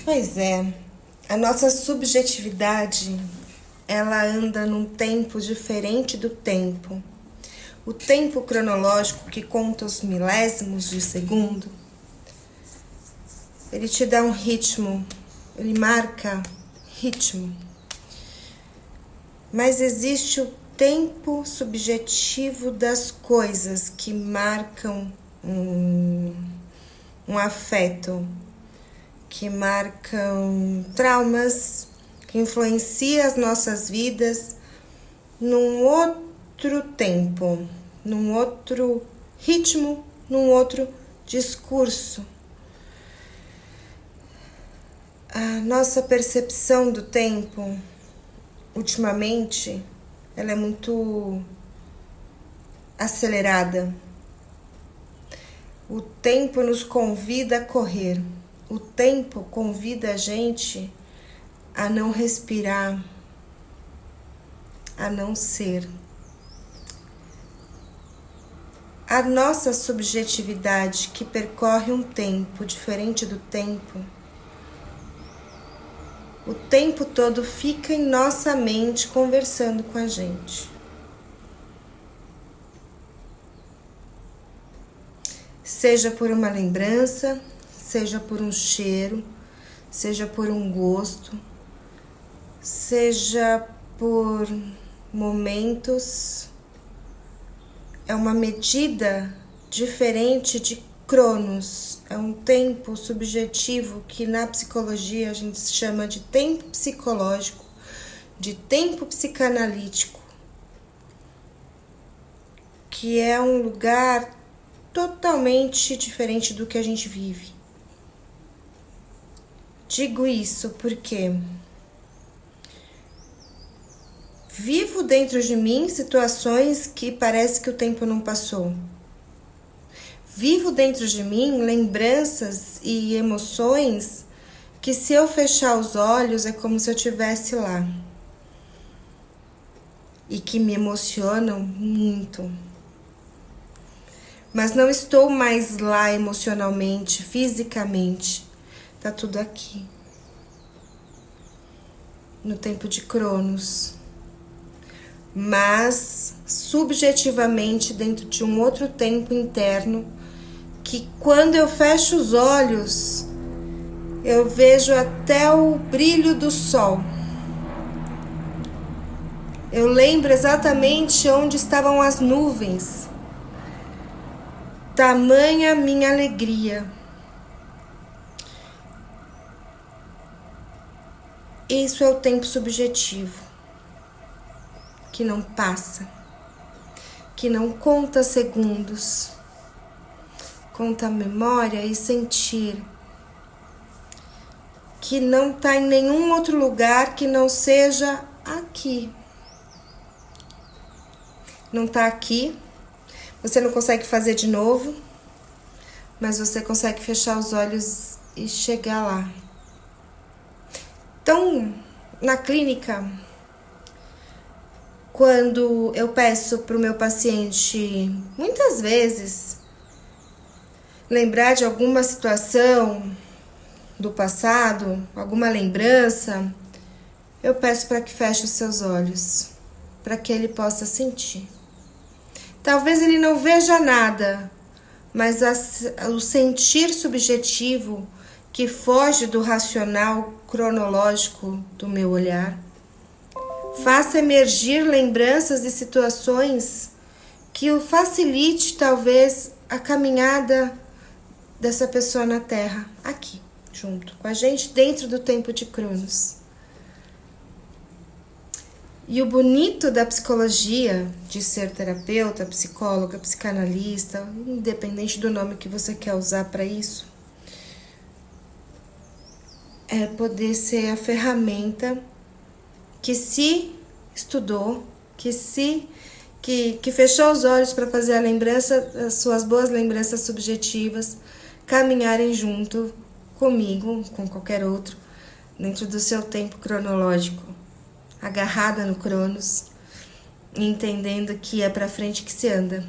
Pois é, a nossa subjetividade, ela anda num tempo diferente do tempo. O tempo cronológico que conta os milésimos de segundo, ele te dá um ritmo, ele marca ritmo. Mas existe o tempo subjetivo das coisas que marcam um afeto, que marcam traumas, que influenciam as nossas vidas num outro tempo, num outro ritmo, num outro discurso. A nossa percepção do tempo, ultimamente, ela é muito acelerada. O tempo nos convida a correr. O tempo convida a gente a não respirar, a não ser. A nossa subjetividade, que percorre um tempo diferente do tempo, o tempo todo fica em nossa mente conversando com a gente. Seja por uma lembrança, seja por um cheiro, seja por um gosto, seja por momentos. É uma medida diferente de Cronos. É um tempo subjetivo que na psicologia a gente chama de tempo psicológico, de tempo psicanalítico, que é um lugar totalmente diferente do que a gente vive. Digo isso porque vivo dentro de mim situações que parece que o tempo não passou. Vivo dentro de mim lembranças e emoções que, se eu fechar os olhos, é como se eu estivesse lá. E que me emocionam muito. Mas não estou mais lá emocionalmente, fisicamente. Tá tudo aqui. No tempo de Cronos. Mas subjetivamente dentro de um outro tempo interno, que quando eu fecho os olhos, eu vejo até o brilho do sol. Eu lembro exatamente onde estavam as nuvens. Tamanha minha alegria. Isso é o tempo subjetivo, que não passa, que não conta segundos, conta memória e sentir, que não está em nenhum outro lugar que não seja aqui. Não está aqui, você não consegue fazer de novo, mas você consegue fechar os olhos e chegar lá. Então, na clínica, quando eu peço para o meu paciente, muitas vezes, lembrar de alguma situação do passado, alguma lembrança, eu peço para que feche os seus olhos, para que ele possa sentir. Talvez ele não veja nada, mas o sentir subjetivo que foge do racional cronológico do meu olhar, faça emergir lembranças e situações que o facilite, talvez, a caminhada dessa pessoa na Terra, aqui, junto com a gente, dentro do tempo de Cronos. E o bonito da psicologia, de ser terapeuta, psicóloga, psicanalista, independente do nome que você quer usar para isso, é poder ser a ferramenta que se estudou, que fechou os olhos para fazer a lembrança, as suas boas lembranças subjetivas, caminharem junto comigo, com qualquer outro, dentro do seu tempo cronológico, agarrada no Cronos, entendendo que é para frente que se anda.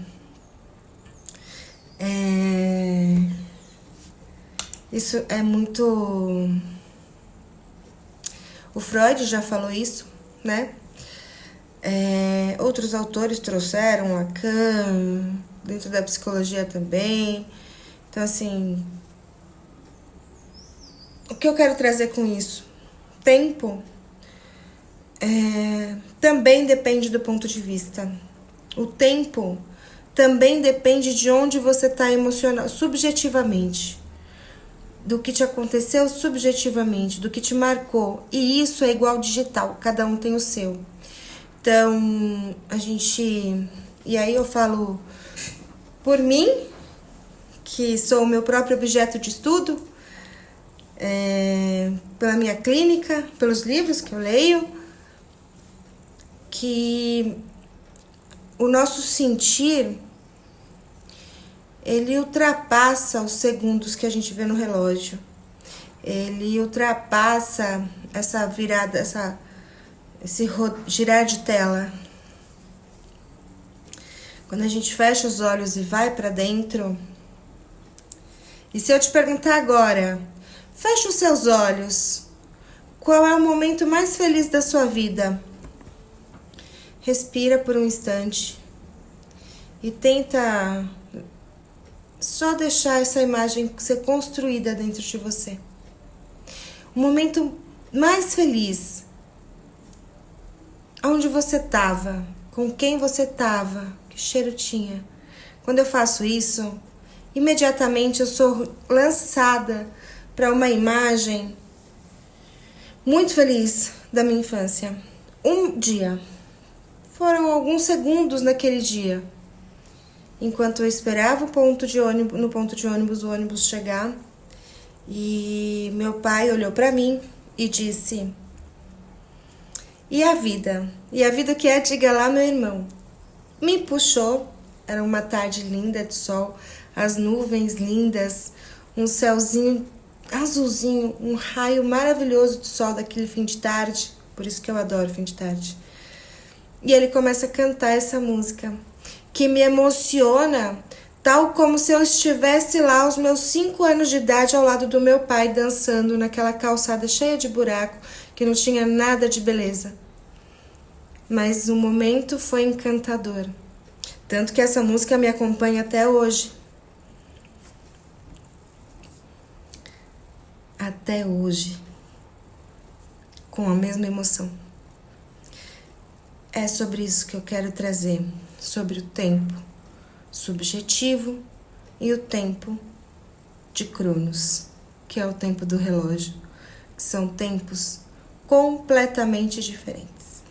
Isso é muito O Freud já falou isso, né? Outros autores trouxeram, Lacan, dentro da psicologia também. Então, assim, o que eu quero trazer com isso? Tempo também depende do ponto de vista. O tempo também depende de onde você está emocional, subjetivamente. Do que te aconteceu subjetivamente, do que te marcou. E isso é igual digital, cada um tem o seu. Então, a gente... E aí eu falo por mim, que sou o meu próprio objeto de estudo, pela minha clínica, pelos livros que eu leio, que o nosso sentir, ele ultrapassa os segundos que a gente vê no relógio. Ele ultrapassa essa virada, esse girar de tela. Quando a gente fecha os olhos e vai para dentro. E se eu te perguntar agora, fecha os seus olhos. Qual é o momento mais feliz da sua vida? Respira por um instante e tenta só deixar essa imagem ser construída dentro de você. O momento mais feliz, onde você estava, com quem você estava, que cheiro tinha. Quando eu faço isso, imediatamente eu sou lançada para uma imagem muito feliz da minha infância. Um dia. Foram alguns segundos naquele dia. Enquanto eu esperava no ponto de ônibus, o ônibus chegar. E meu pai olhou para mim e disse: "E a vida? E a vida que é? Diga lá, meu irmão." Me puxou. Era uma tarde linda de sol, as nuvens lindas, um céuzinho azulzinho, um raio maravilhoso de sol daquele fim de tarde. Por isso que eu adoro fim de tarde. E ele começa a cantar essa música, que me emociona, tal como se eu estivesse lá aos meus 5 anos de idade ao lado do meu pai, dançando naquela calçada cheia de buraco, que não tinha nada de beleza. Mas o momento foi encantador. Tanto que essa música me acompanha até hoje. Até hoje. Com a mesma emoção. É sobre isso que eu quero trazer, sobre o tempo subjetivo e o tempo de Cronos, que é o tempo do relógio, que são tempos completamente diferentes.